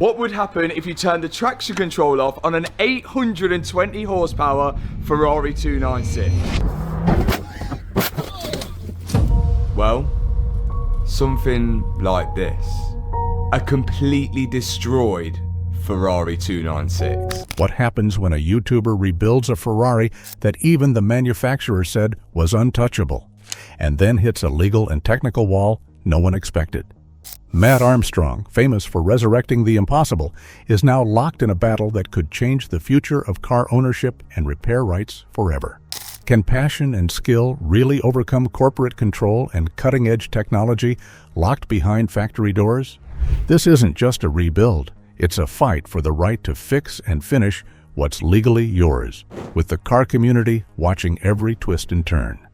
What would happen if you turned the traction control off on an 820 horsepower Ferrari 296? Well, something like this. A completely destroyed Ferrari 296. What happens when a YouTuber rebuilds a Ferrari that even the manufacturer said was untouchable, and then hits a legal and technical wall no one expected? Matt Armstrong, famous for resurrecting the impossible, is now locked in a battle that could change the future of car ownership and repair rights forever. Can passion and skill really overcome corporate control and cutting-edge technology locked behind factory doors? This isn't just a rebuild. It's a fight for the right to fix and finish what's legally yours, with the car community watching every twist and turn.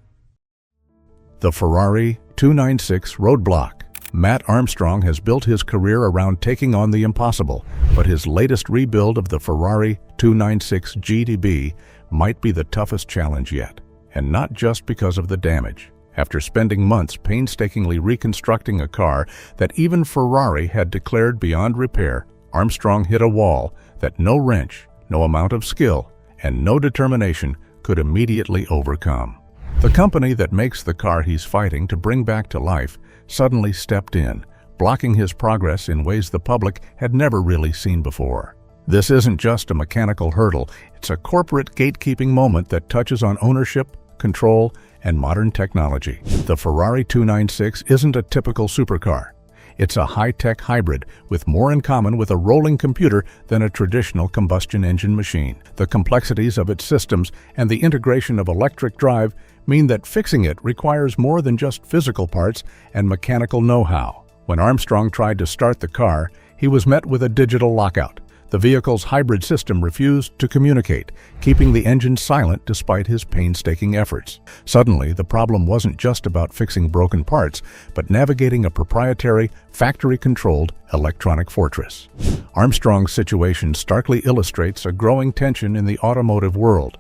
The Ferrari 296 roadblock. Matt Armstrong has built his career around taking on the impossible, but his latest rebuild of the Ferrari 296 GTB might be the toughest challenge yet, and not just because of the damage. After spending months painstakingly reconstructing a car that even Ferrari had declared beyond repair, Armstrong hit a wall that no wrench, no amount of skill, and no determination could immediately overcome. The company that makes the car he's fighting to bring back to life suddenly stepped in, blocking his progress in ways the public had never really seen before. This isn't just a mechanical hurdle, it's a corporate gatekeeping moment that touches on ownership, control, and modern technology. The Ferrari 296 isn't a typical supercar. It's a high-tech hybrid with more in common with a rolling computer than a traditional combustion engine machine. The complexities of its systems and the integration of electric drive mean that fixing it requires more than just physical parts and mechanical know-how. When Armstrong tried to start the car, he was met with a digital lockout. The vehicle's hybrid system refused to communicate, keeping the engine silent despite his painstaking efforts. Suddenly, the problem wasn't just about fixing broken parts, but navigating a proprietary, factory-controlled electronic fortress. Armstrong's situation starkly illustrates a growing tension in the automotive world.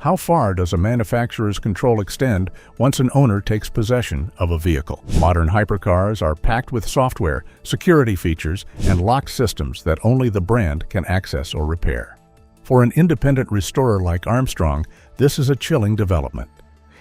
How far does a manufacturer's control extend once an owner takes possession of a vehicle? Modern hypercars are packed with software, security features, and locked systems that only the brand can access or repair. For an independent restorer like Armstrong, this is a chilling development.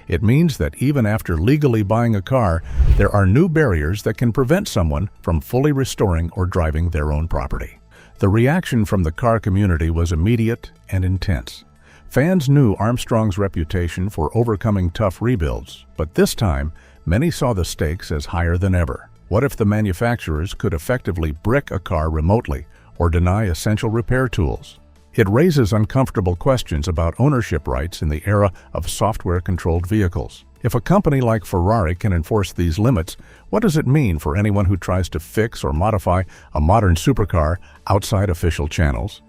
It means that even after legally buying a car, there are new barriers that can prevent someone from fully restoring or driving their own property. The reaction from the car community was immediate and intense. Fans knew Armstrong's reputation for overcoming tough rebuilds, but this time, many saw the stakes as higher than ever. What if the manufacturers could effectively brick a car remotely or deny essential repair tools? It raises uncomfortable questions about ownership rights in the era of software-controlled vehicles. If a company like Ferrari can enforce these limits, what does it mean for anyone who tries to fix or modify a modern supercar outside official channels?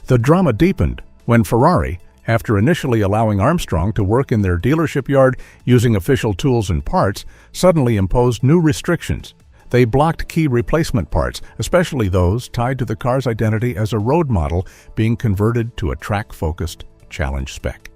The drama deepened when Ferrari, after initially allowing Armstrong to work in their dealership yard using official tools and parts, suddenly imposed new restrictions. They blocked key replacement parts, especially those tied to the car's identity as a road model being converted to a track-focused challenge spec.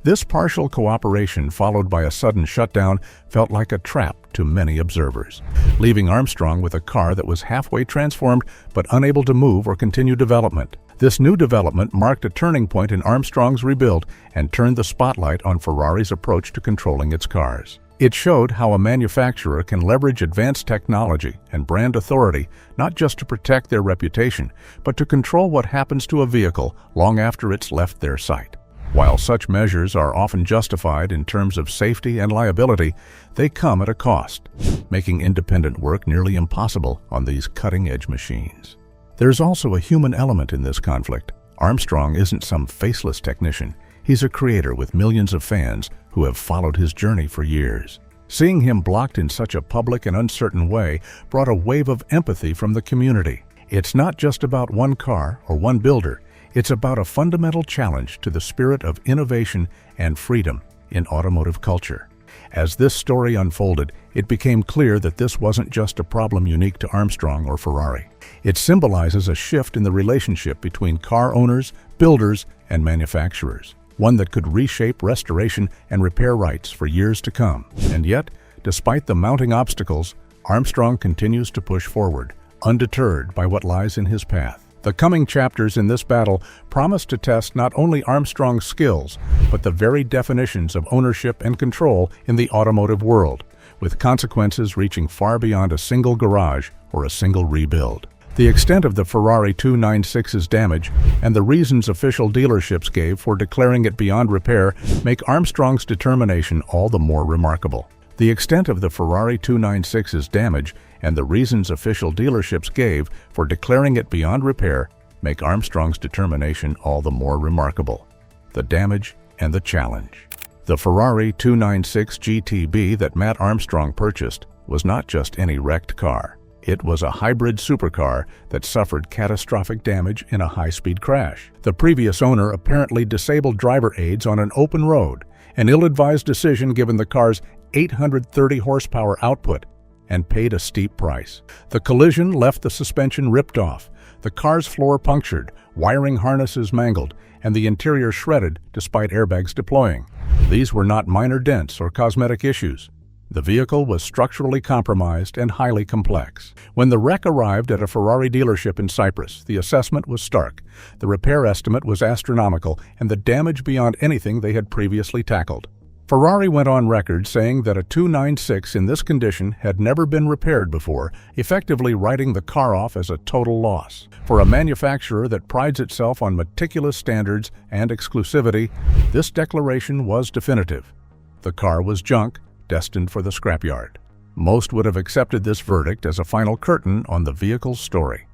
This partial cooperation, followed by a sudden shutdown, felt like a trap to many observers, leaving Armstrong with a car that was halfway transformed but unable to move or continue development. This new development marked a turning point in Armstrong's rebuild and turned the spotlight on Ferrari's approach to controlling its cars. It showed how a manufacturer can leverage advanced technology and brand authority not just to protect their reputation, but to control what happens to a vehicle long after it's left their site. While such measures are often justified in terms of safety and liability, they come at a cost, making independent work nearly impossible on these cutting-edge machines. There's also a human element in this conflict. Armstrong isn't some faceless technician. He's a creator with millions of fans who have followed his journey for years. Seeing him blocked in such a public and uncertain way brought a wave of empathy from the community. It's not just about one car or one builder. It's about a fundamental challenge to the spirit of innovation and freedom in automotive culture. As this story unfolded, it became clear that this wasn't just a problem unique to Armstrong or Ferrari. It symbolizes a shift in the relationship between car owners, builders, and manufacturers, one that could reshape restoration and repair rights for years to come. And yet, despite the mounting obstacles, Armstrong continues to push forward, undeterred by what lies in his path. The coming chapters in this battle promise to test not only Armstrong's skills, but the very definitions of ownership and control in the automotive world, with consequences reaching far beyond a single garage or a single rebuild. The extent of the Ferrari 296's damage and the reasons official dealerships gave for declaring it beyond repair make Armstrong's determination all the more remarkable. The extent of the Ferrari 296's damage and the reasons official dealerships gave for declaring it beyond repair make Armstrong's determination all the more remarkable. The damage and the challenge. The Ferrari 296 GTB that Matt Armstrong purchased was not just any wrecked car. It was a hybrid supercar that suffered catastrophic damage in a high-speed crash. The previous owner apparently disabled driver aids on an open road, an ill-advised decision given the car's 830 horsepower output, and paid a steep price. The collision left the suspension ripped off, the car's floor punctured, wiring harnesses mangled, and the interior shredded despite airbags deploying. These were not minor dents or cosmetic issues. The vehicle was structurally compromised and highly complex. When the wreck arrived at a Ferrari dealership in Cyprus, the assessment was stark. The repair estimate was astronomical and the damage beyond anything they had previously tackled. Ferrari went on record saying that a 296 in this condition had never been repaired before, effectively writing the car off as a total loss. For a manufacturer that prides itself on meticulous standards and exclusivity, this declaration was definitive. The car was junk, destined for the scrapyard. Most would have accepted this verdict as a final curtain on the vehicle's story.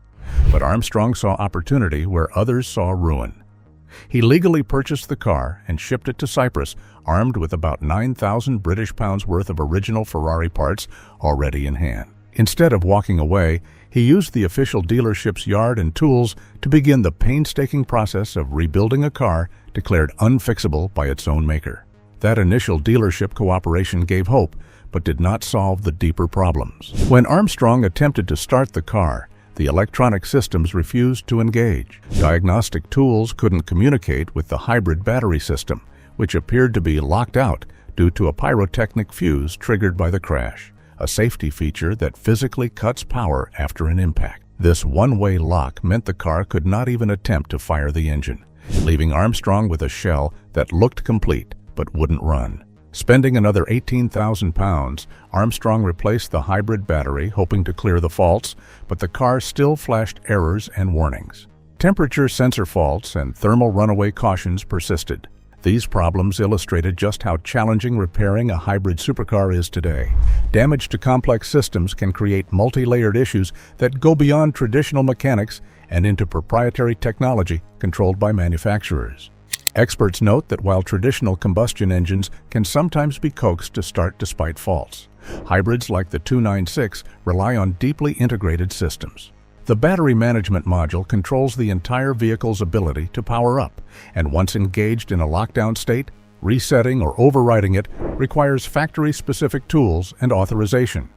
But Armstrong saw opportunity where others saw ruin. He legally purchased the car and shipped it to Cyprus, armed with about 9,000 British pounds worth of original Ferrari parts already in hand. Instead of walking away, he used the official dealership's yard and tools to begin the painstaking process of rebuilding a car declared unfixable by its own maker. That initial dealership cooperation gave hope, but did not solve the deeper problems. When Armstrong attempted to start the car, the electronic systems refused to engage. Diagnostic tools couldn't communicate with the hybrid battery system, which appeared to be locked out due to a pyrotechnic fuse triggered by the crash, a safety feature that physically cuts power after an impact. This one-way lock meant the car could not even attempt to fire the engine, leaving Armstrong with a shell that looked complete but wouldn't run. Spending another 18,000 pounds, Armstrong replaced the hybrid battery, hoping to clear the faults, but the car still flashed errors and warnings. Temperature sensor faults and thermal runaway cautions persisted. These problems illustrated just how challenging repairing a hybrid supercar is today. Damage to complex systems can create multi-layered issues that go beyond traditional mechanics and into proprietary technology controlled by manufacturers. Experts note that while traditional combustion engines can sometimes be coaxed to start despite faults, hybrids like the 296 rely on deeply integrated systems. The battery management module controls the entire vehicle's ability to power up, and once engaged in a lockdown state, resetting or overriding it requires factory-specific tools and authorization,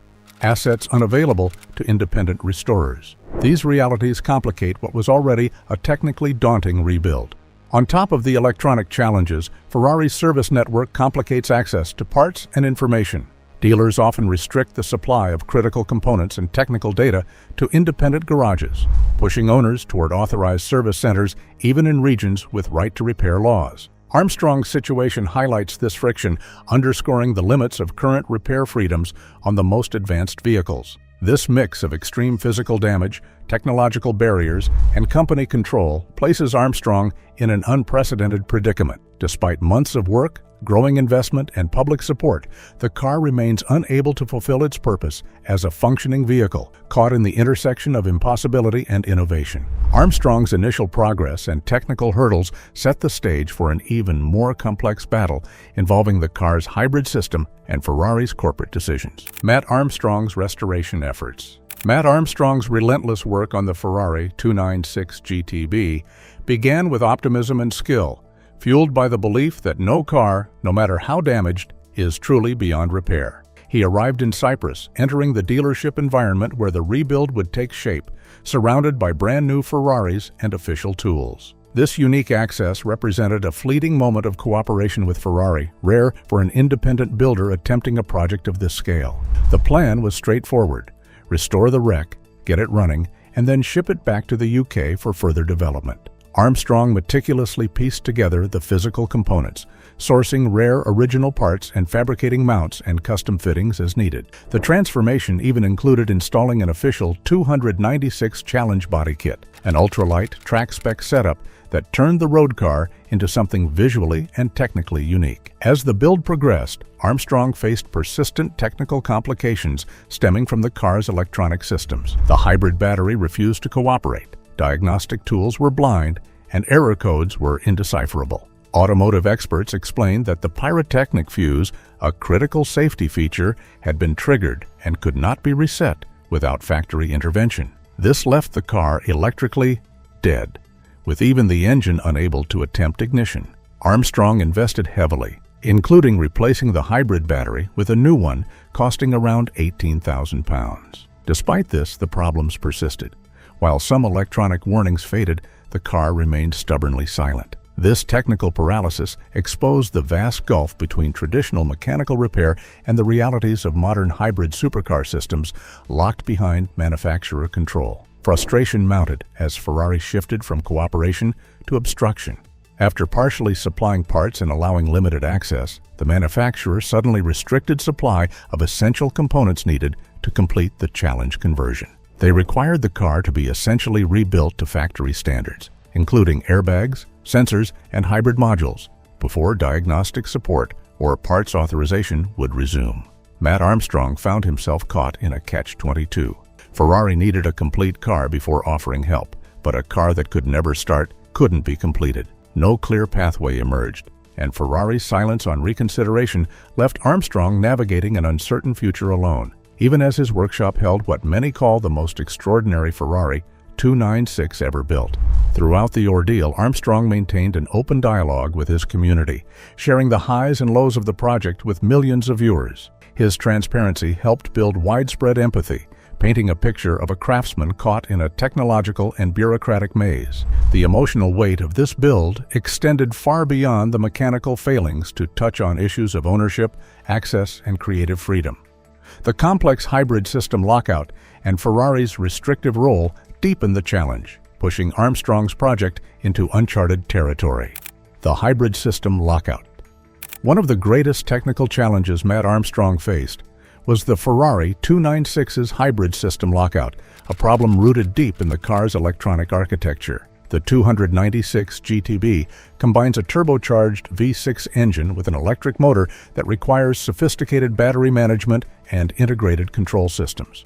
assets unavailable to independent restorers. These realities complicate what was already a technically daunting rebuild. On top of the electronic challenges, Ferrari's service network complicates access to parts and information. Dealers often restrict the supply of critical components and technical data to independent garages, pushing owners toward authorized service centers even in regions with right-to-repair laws. Armstrong's situation highlights this friction, underscoring the limits of current repair freedoms on the most advanced vehicles. This mix of extreme physical damage, technological barriers, and company control places Armstrong in an unprecedented predicament. Despite months of work, growing investment, and public support, the car remains unable to fulfill its purpose as a functioning vehicle, caught in the intersection of impossibility and innovation. Armstrong's initial progress and technical hurdles set the stage for an even more complex battle involving the car's hybrid system and Ferrari's corporate decisions. Matt Armstrong's restoration efforts. Matt Armstrong's relentless work on the Ferrari 296 GTB began with optimism and skill, fueled by the belief that no car, no matter how damaged, is truly beyond repair. He arrived in Cyprus, entering the dealership environment where the rebuild would take shape, surrounded by brand new Ferraris and official tools. This unique access represented a fleeting moment of cooperation with Ferrari, rare for an independent builder attempting a project of this scale. The plan was straightforward: restore the wreck, get it running, and then ship it back to the UK for further development. Armstrong meticulously pieced together the physical components, sourcing rare original parts and fabricating mounts and custom fittings as needed. The transformation even included installing an official 296 Challenge body kit, an ultralight track-spec setup that turned the road car into something visually and technically unique. As the build progressed, Armstrong faced persistent technical complications stemming from the car's electronic systems. The hybrid battery refused to cooperate, diagnostic tools were blind, and error codes were indecipherable. Automotive experts explained that the pyrotechnic fuse, a critical safety feature, had been triggered and could not be reset without factory intervention. This left the car electrically dead, with even the engine unable to attempt ignition. Armstrong invested heavily, including replacing the hybrid battery with a new one costing around £18,000. Despite this, the problems persisted. While some electronic warnings faded, the car remained stubbornly silent. This technical paralysis exposed the vast gulf between traditional mechanical repair and the realities of modern hybrid supercar systems locked behind manufacturer control. Frustration mounted as Ferrari shifted from cooperation to obstruction. After partially supplying parts and allowing limited access, the manufacturer suddenly restricted supply of essential components needed to complete the Challenge conversion. They required the car to be essentially rebuilt to factory standards, including airbags, sensors, and hybrid modules, before diagnostic support or parts authorization would resume. Matt Armstrong found himself caught in a catch-22. Ferrari needed a complete car before offering help, but a car that could never start couldn't be completed. No clear pathway emerged, and Ferrari's silence on reconsideration left Armstrong navigating an uncertain future alone, even as his workshop held what many call the most extraordinary Ferrari 296 ever built. Throughout the ordeal, Armstrong maintained an open dialogue with his community, sharing the highs and lows of the project with millions of viewers. His transparency helped build widespread empathy, painting a picture of a craftsman caught in a technological and bureaucratic maze. The emotional weight of this build extended far beyond the mechanical failings to touch on issues of ownership, access, and creative freedom. The complex hybrid system lockout and Ferrari's restrictive role deepened the challenge, pushing Armstrong's project into uncharted territory. The hybrid system lockout. One of the greatest technical challenges Matt Armstrong faced was the Ferrari 296's hybrid system lockout, a problem rooted deep in the car's electronic architecture. The 296 GTB combines a turbocharged V6 engine with an electric motor that requires sophisticated battery management and integrated control systems.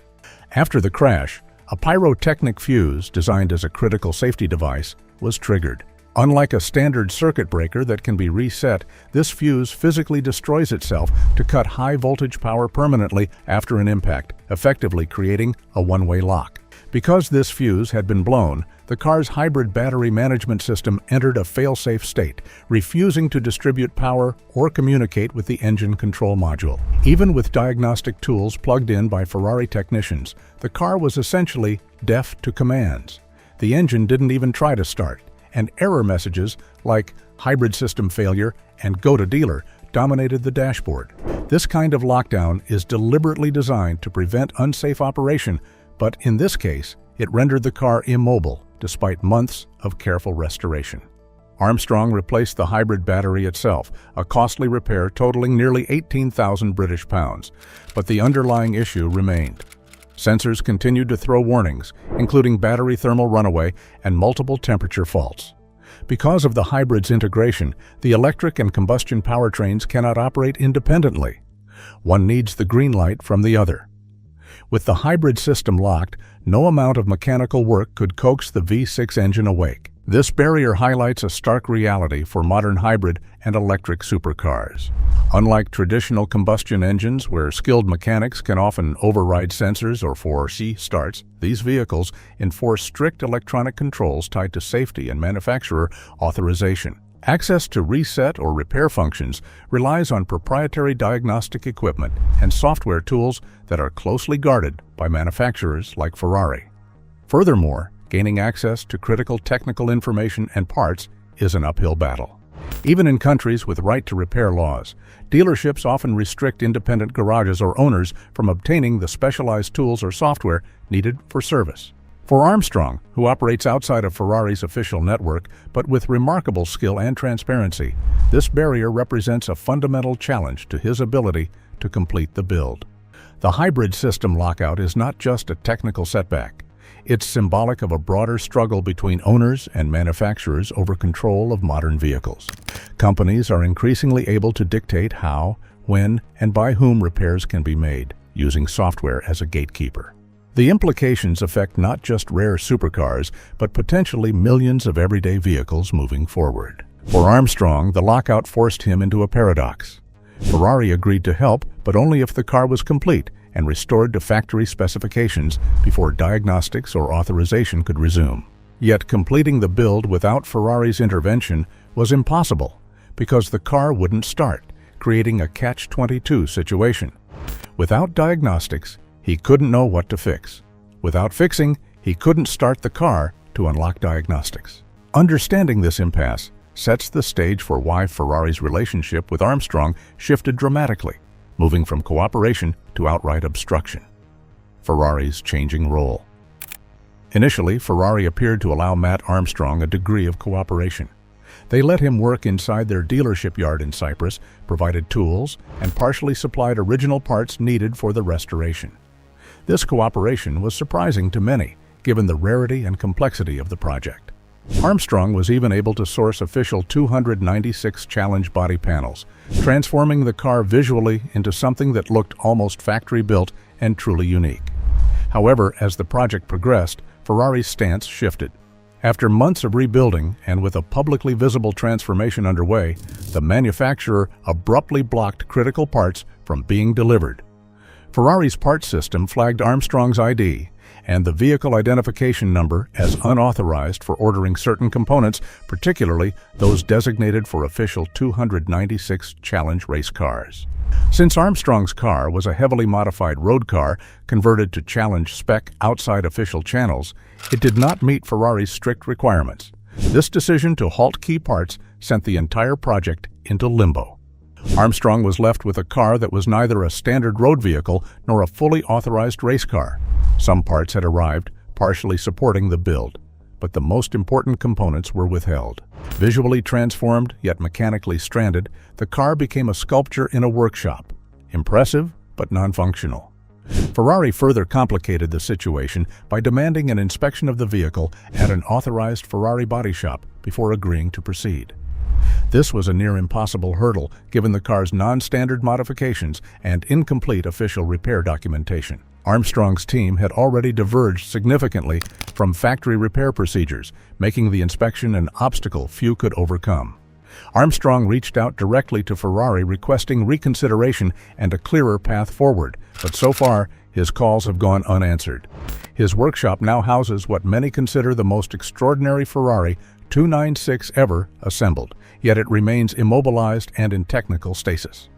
After the crash, a pyrotechnic fuse, designed as a critical safety device, was triggered. Unlike a standard circuit breaker that can be reset, this fuse physically destroys itself to cut high-voltage power permanently after an impact, effectively creating a one-way lock. Because this fuse had been blown, the car's hybrid battery management system entered a fail-safe state, refusing to distribute power or communicate with the engine control module. Even with diagnostic tools plugged in by Ferrari technicians, the car was essentially deaf to commands. The engine didn't even try to start, and error messages like hybrid system failure and go to dealer dominated the dashboard. This kind of lockdown is deliberately designed to prevent unsafe operation, but in this case, it rendered the car immobile despite months of careful restoration. Armstrong replaced the hybrid battery itself, a costly repair totaling nearly 18,000 British pounds, but the underlying issue remained. Sensors continued to throw warnings, including battery thermal runaway and multiple temperature faults. Because of the hybrid's integration, the electric and combustion powertrains cannot operate independently. One needs the green light from the other. With the hybrid system locked, no amount of mechanical work could coax the V6 engine awake. This barrier highlights a stark reality for modern hybrid and electric supercars. Unlike traditional combustion engines, where skilled mechanics can often override sensors or force starts, these vehicles enforce strict electronic controls tied to safety and manufacturer authorization. Access to reset or repair functions relies on proprietary diagnostic equipment and software tools that are closely guarded by manufacturers like Ferrari. Furthermore, gaining access to critical technical information and parts is an uphill battle. Even in countries with right-to-repair laws, dealerships often restrict independent garages or owners from obtaining the specialized tools or software needed for service. For Armstrong, who operates outside of Ferrari's official network, but with remarkable skill and transparency, this barrier represents a fundamental challenge to his ability to complete the build. The hybrid system lockout is not just a technical setback. It's symbolic of a broader struggle between owners and manufacturers over control of modern vehicles. Companies are increasingly able to dictate how, when, and by whom repairs can be made, using software as a gatekeeper. The implications affect not just rare supercars, but potentially millions of everyday vehicles moving forward. For Armstrong, the lockout forced him into a paradox. Ferrari agreed to help, but only if the car was complete and restored to factory specifications before diagnostics or authorization could resume. Yet completing the build without Ferrari's intervention was impossible because the car wouldn't start, creating a catch-22 situation. Without diagnostics, he couldn't know what to fix. Without fixing, he couldn't start the car to unlock diagnostics. Understanding this impasse sets the stage for why Ferrari's relationship with Armstrong shifted dramatically, moving from cooperation to outright obstruction. Ferrari's changing role. Initially, Ferrari appeared to allow Matt Armstrong a degree of cooperation. They let him work inside their dealership yard in Cyprus, provided tools, and partially supplied original parts needed for the restoration. This cooperation was surprising to many, given the rarity and complexity of the project. Armstrong was even able to source official 296 challenge body panels, transforming the car visually into something that looked almost factory-built and truly unique. However, as the project progressed, Ferrari's stance shifted. After months of rebuilding and with a publicly visible transformation underway, the manufacturer abruptly blocked critical parts from being delivered. Ferrari's parts system flagged Armstrong's ID and the vehicle identification number as unauthorized for ordering certain components, particularly those designated for official 296 challenge race cars. Since Armstrong's car was a heavily modified road car converted to challenge spec outside official channels, it did not meet Ferrari's strict requirements. This decision to halt key parts sent the entire project into limbo. Armstrong was left with a car that was neither a standard road vehicle nor a fully authorized race car. Some parts had arrived, partially supporting the build, but the most important components were withheld. Visually transformed, yet mechanically stranded, the car became a sculpture in a workshop. Impressive, but non-functional. Ferrari further complicated the situation by demanding an inspection of the vehicle at an authorized Ferrari body shop before agreeing to proceed. This was a near impossible hurdle given the car's non-standard modifications and incomplete official repair documentation. Armstrong's team had already diverged significantly from factory repair procedures, making the inspection an obstacle few could overcome. Armstrong reached out directly to Ferrari requesting reconsideration and a clearer path forward, but so far, his calls have gone unanswered. His workshop now houses what many consider the most extraordinary Ferrari 296 ever assembled, yet it remains immobilized and in technical stasis.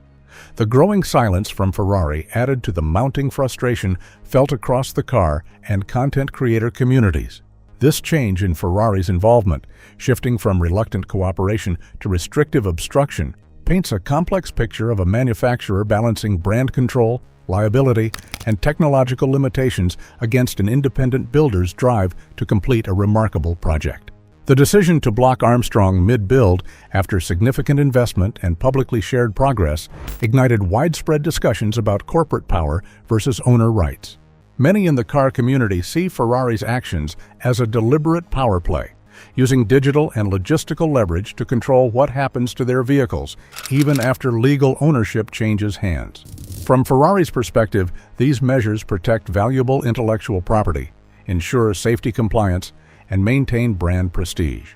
The growing silence from Ferrari added to the mounting frustration felt across the car and content creator communities. This change in Ferrari's involvement, shifting from reluctant cooperation to restrictive obstruction, paints a complex picture of a manufacturer balancing brand control, liability, and technological limitations against an independent builder's drive to complete a remarkable project. The decision to block Armstrong mid-build after significant investment and publicly shared progress ignited widespread discussions about corporate power versus owner rights. Many in the car community see Ferrari's actions as a deliberate power play, using digital and logistical leverage to control what happens to their vehicles, even after legal ownership changes hands. From Ferrari's perspective, these measures protect valuable intellectual property, ensure safety compliance, and maintain brand prestige.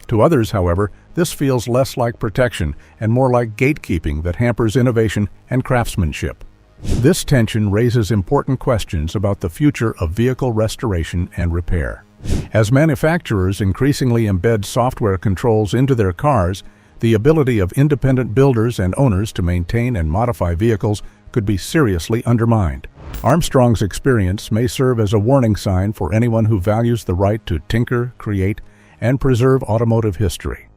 To others, however, this feels less like protection and more like gatekeeping that hampers innovation and craftsmanship. This tension raises important questions about the future of vehicle restoration and repair. As manufacturers increasingly embed software controls into their cars, the ability of independent builders and owners to maintain and modify vehicles could be seriously undermined. Armstrong's experience may serve as a warning sign for anyone who values the right to tinker, create, and preserve automotive history.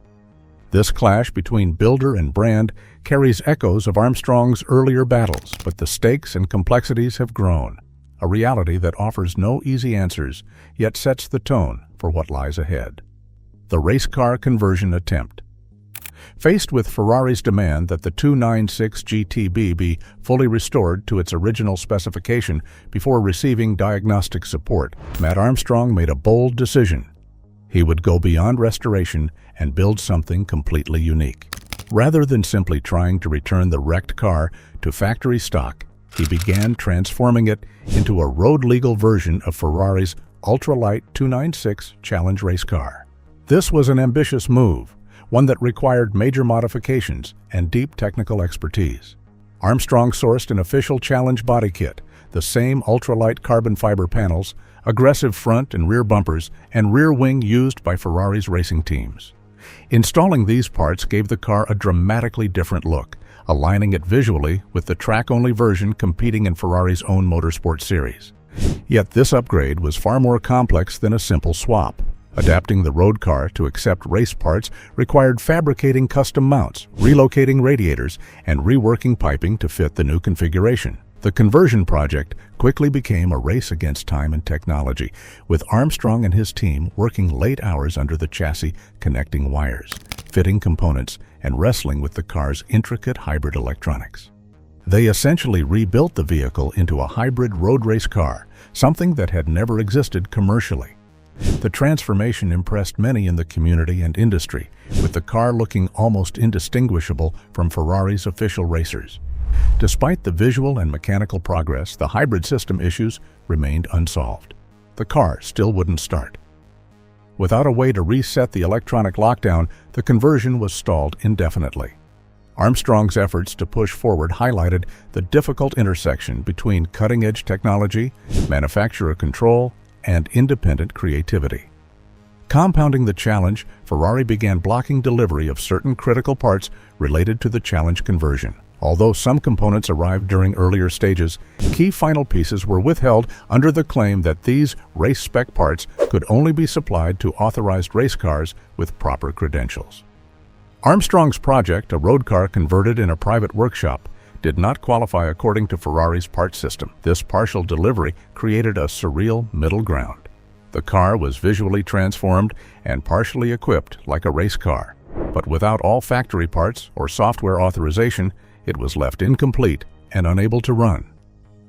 This clash between builder and brand carries echoes of Armstrong's earlier battles, but the stakes and complexities have grown, a reality that offers no easy answers, yet sets the tone for what lies ahead. The race car conversion attempt. Faced with Ferrari's demand that the 296 GTB be fully restored to its original specification before receiving diagnostic support, Matt Armstrong made a bold decision. He would go beyond restoration and build something completely unique. Rather than simply trying to return the wrecked car to factory stock, he began transforming it into a road-legal version of Ferrari's ultralight 296 Challenge race car. This was an ambitious move, one that required major modifications and deep technical expertise. Armstrong sourced an official Challenge body kit, the same ultralight carbon fiber panels, aggressive front and rear bumpers, and rear wing used by Ferrari's racing teams. Installing these parts gave the car a dramatically different look, aligning it visually with the track-only version competing in Ferrari's own motorsport series. Yet this upgrade was far more complex than a simple swap. Adapting the road car to accept race parts required fabricating custom mounts, relocating radiators, and reworking piping to fit the new configuration. The conversion project quickly became a race against time and technology, with Armstrong and his team working late hours under the chassis, connecting wires, fitting components, and wrestling with the car's intricate hybrid electronics. They essentially rebuilt the vehicle into a hybrid road race car, something that had never existed commercially. The transformation impressed many in the community and industry, with the car looking almost indistinguishable from Ferrari's official racers. Despite the visual and mechanical progress, the hybrid system issues remained unsolved. The car still wouldn't start. Without a way to reset the electronic lockdown, the conversion was stalled indefinitely. Armstrong's efforts to push forward highlighted the difficult intersection between cutting-edge technology, manufacturer control, and independent creativity. Compounding the challenge, Ferrari began blocking delivery of certain critical parts related to the Challenge conversion. Although some components arrived during earlier stages, key final pieces were withheld under the claim that these race-spec parts could only be supplied to authorized race cars with proper credentials. Armstrong's project, a road car converted in a private workshop, did not qualify according to Ferrari's part system. This partial delivery created a surreal middle ground. The car was visually transformed and partially equipped like a race car, but without all factory parts or software authorization, it was left incomplete and unable to run.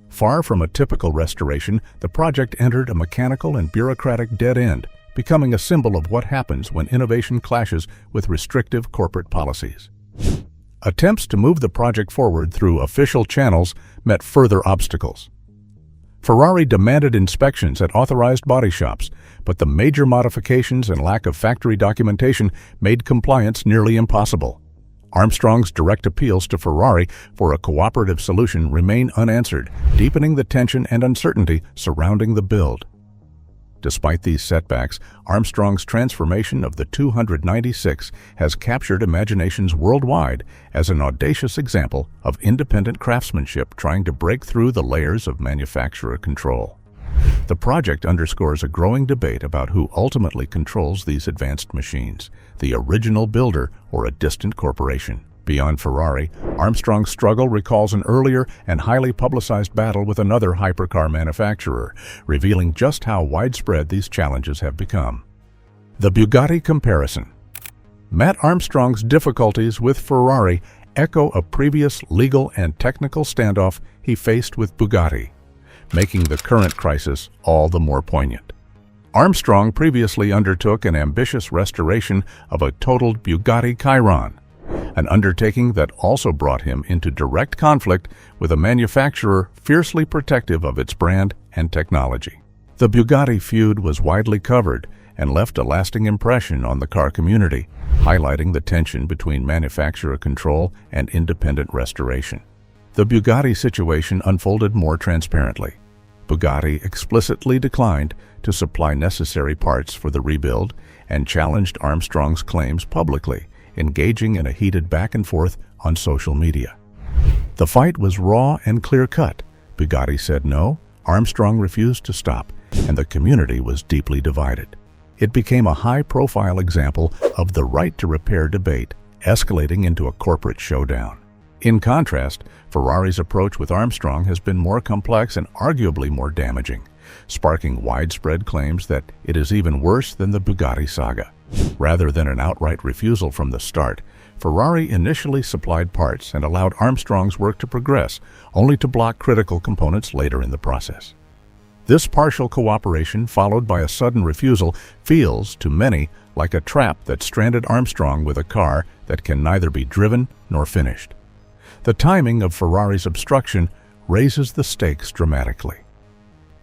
Far from a typical restoration, the project entered a mechanical and bureaucratic dead end, becoming a symbol of what happens when innovation clashes with restrictive corporate policies. Attempts to move the project forward through official channels met further obstacles. Ferrari demanded inspections at authorized body shops, but the major modifications and lack of factory documentation made compliance nearly impossible. Armstrong's direct appeals to Ferrari for a cooperative solution remain unanswered, deepening the tension and uncertainty surrounding the build. Despite these setbacks, Armstrong's transformation of the 296 has captured imaginations worldwide as an audacious example of independent craftsmanship trying to break through the layers of manufacturer control. The project underscores a growing debate about who ultimately controls these advanced machines, the original builder or a distant corporation. Beyond Ferrari, Armstrong's struggle recalls an earlier and highly publicized battle with another hypercar manufacturer, revealing just how widespread these challenges have become. The Bugatti comparison. Matt Armstrong's difficulties with Ferrari echo a previous legal and technical standoff he faced with Bugatti, making the current crisis all the more poignant. Armstrong previously undertook an ambitious restoration of a totaled Bugatti Chiron, an undertaking that also brought him into direct conflict with a manufacturer fiercely protective of its brand and technology. The Bugatti feud was widely covered and left a lasting impression on the car community, highlighting the tension between manufacturer control and independent restoration. The Bugatti situation unfolded more transparently. Bugatti explicitly declined to supply necessary parts for the rebuild and challenged Armstrong's claims publicly, engaging in a heated back and forth on social media. The fight was raw and clear-cut. Bugatti said no, Armstrong refused to stop, and the community was deeply divided. It became a high-profile example of the right to repair debate escalating into a corporate showdown. In contrast, Ferrari's approach with Armstrong has been more complex and arguably more damaging, sparking widespread claims that it is even worse than the Bugatti saga. Rather than an outright refusal from the start, Ferrari initially supplied parts and allowed Armstrong's work to progress, only to block critical components later in the process. This partial cooperation, followed by a sudden refusal, feels, to many, like a trap that stranded Armstrong with a car that can neither be driven nor finished. The timing of Ferrari's obstruction raises the stakes dramatically.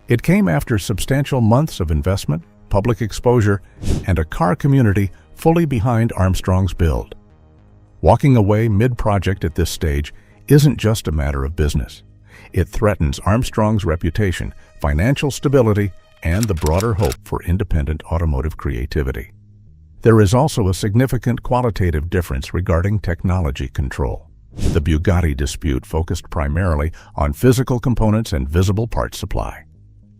It came after substantial months of investment, public exposure, and a car community fully behind Armstrong's build. Walking away mid-project at this stage isn't just a matter of business. It threatens Armstrong's reputation, financial stability, and the broader hope for independent automotive creativity. There is also a significant qualitative difference regarding technology control. The Bugatti dispute focused primarily on physical components and visible parts supply.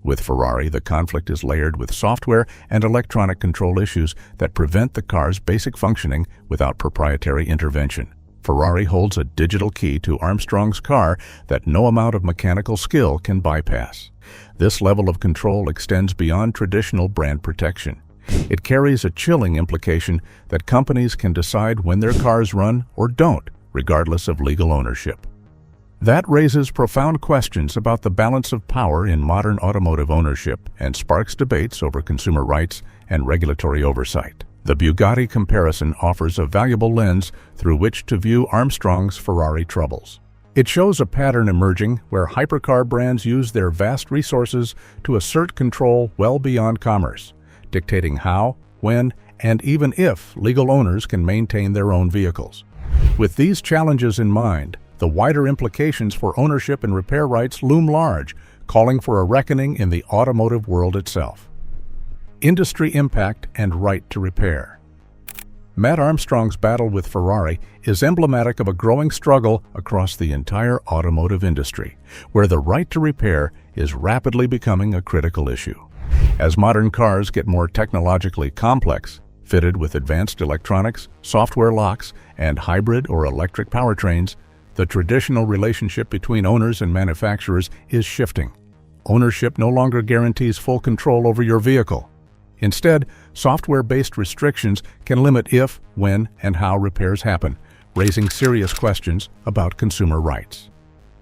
With Ferrari, the conflict is layered with software and electronic control issues that prevent the car's basic functioning without proprietary intervention. Ferrari holds a digital key to Armstrong's car that no amount of mechanical skill can bypass. This level of control extends beyond traditional brand protection. It carries a chilling implication that companies can decide when their cars run or don't, regardless of legal ownership. That raises profound questions about the balance of power in modern automotive ownership and sparks debates over consumer rights and regulatory oversight. The Bugatti comparison offers a valuable lens through which to view Armstrong's Ferrari troubles. It shows a pattern emerging where hypercar brands use their vast resources to assert control well beyond commerce, dictating how, when, and even if legal owners can maintain their own vehicles. With these challenges in mind, the wider implications for ownership and repair rights loom large, calling for a reckoning in the automotive world itself. Industry impact and right to repair. Matt Armstrong's battle with Ferrari is emblematic of a growing struggle across the entire automotive industry, where the right to repair is rapidly becoming a critical issue. As modern cars get more technologically complex, fitted with advanced electronics, software locks, and hybrid or electric powertrains, the traditional relationship between owners and manufacturers is shifting. Ownership no longer guarantees full control over your vehicle. Instead, software-based restrictions can limit if, when, and how repairs happen, raising serious questions about consumer rights.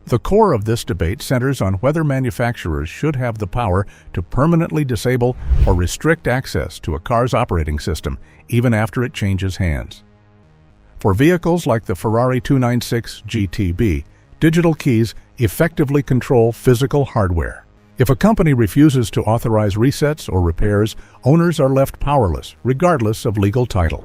The core of this debate centers on whether manufacturers should have the power to permanently disable or restrict access to a car's operating system, even after it changes hands. For vehicles like the Ferrari 296 GTB, digital keys effectively control physical hardware. If a company refuses to authorize resets or repairs, owners are left powerless, regardless of legal title.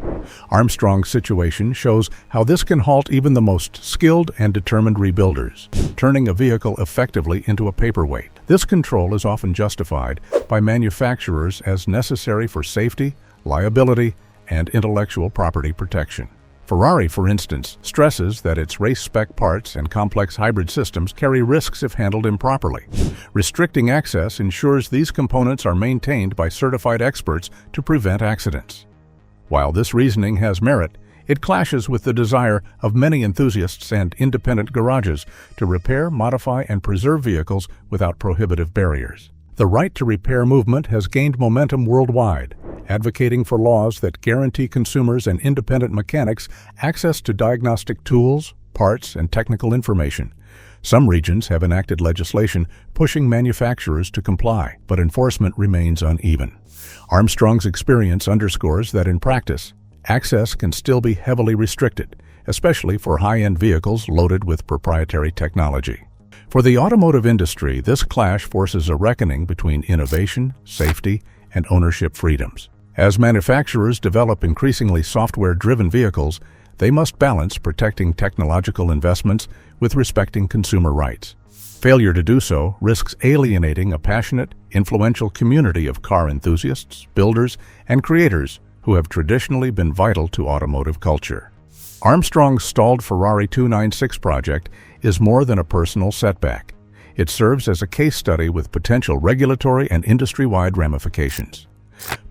Armstrong's situation shows how this can halt even the most skilled and determined rebuilders, turning a vehicle effectively into a paperweight. This control is often justified by manufacturers as necessary for safety, liability, and intellectual property protection. Ferrari, for instance, stresses that its race-spec parts and complex hybrid systems carry risks if handled improperly. Restricting access ensures these components are maintained by certified experts to prevent accidents. While this reasoning has merit, it clashes with the desire of many enthusiasts and independent garages to repair, modify, and preserve vehicles without prohibitive barriers. The right to repair movement has gained momentum worldwide, advocating for laws that guarantee consumers and independent mechanics access to diagnostic tools, parts, and technical information. Some regions have enacted legislation pushing manufacturers to comply, but enforcement remains uneven. Armstrong's experience underscores that in practice, access can still be heavily restricted, especially for high-end vehicles loaded with proprietary technology. For the automotive industry, this clash forces a reckoning between innovation, safety, and ownership freedoms. As manufacturers develop increasingly software-driven vehicles, they must balance protecting technological investments with respecting consumer rights. Failure to do so risks alienating a passionate, influential community of car enthusiasts, builders, and creators who have traditionally been vital to automotive culture. Armstrong's stalled Ferrari 296 project is more than a personal setback. It serves as a case study with potential regulatory and industry-wide ramifications.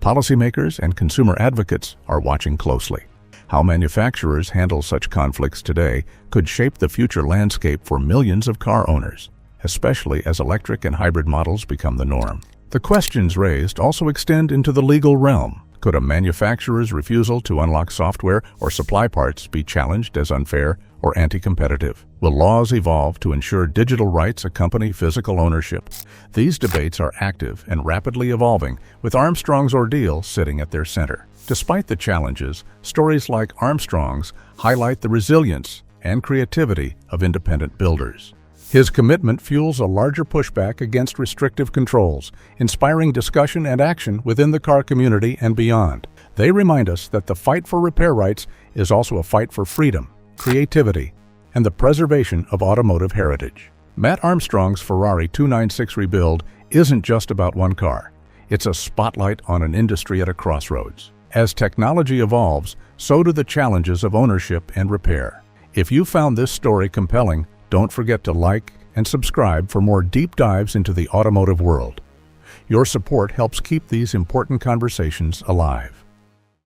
Policymakers and consumer advocates are watching closely. How manufacturers handle such conflicts today could shape the future landscape for millions of car owners, especially as electric and hybrid models become the norm. The questions raised also extend into the legal realm. Could a manufacturer's refusal to unlock software or supply parts be challenged as unfair or anti-competitive? Will laws evolve to ensure digital rights accompany physical ownership? These debates are active and rapidly evolving, with Armstrong's ordeal sitting at their center. Despite the challenges, stories like Armstrong's highlight the resilience and creativity of independent builders. His commitment fuels a larger pushback against restrictive controls, inspiring discussion and action within the car community and beyond. They remind us that the fight for repair rights is also a fight for freedom, creativity, and the preservation of automotive heritage. Matt Armstrong's Ferrari 296 rebuild isn't just about one car. It's a spotlight on an industry at a crossroads. As technology evolves, so do the challenges of ownership and repair. If you found this story compelling, don't forget to like and subscribe for more deep dives into the automotive world. Your support helps keep these important conversations alive.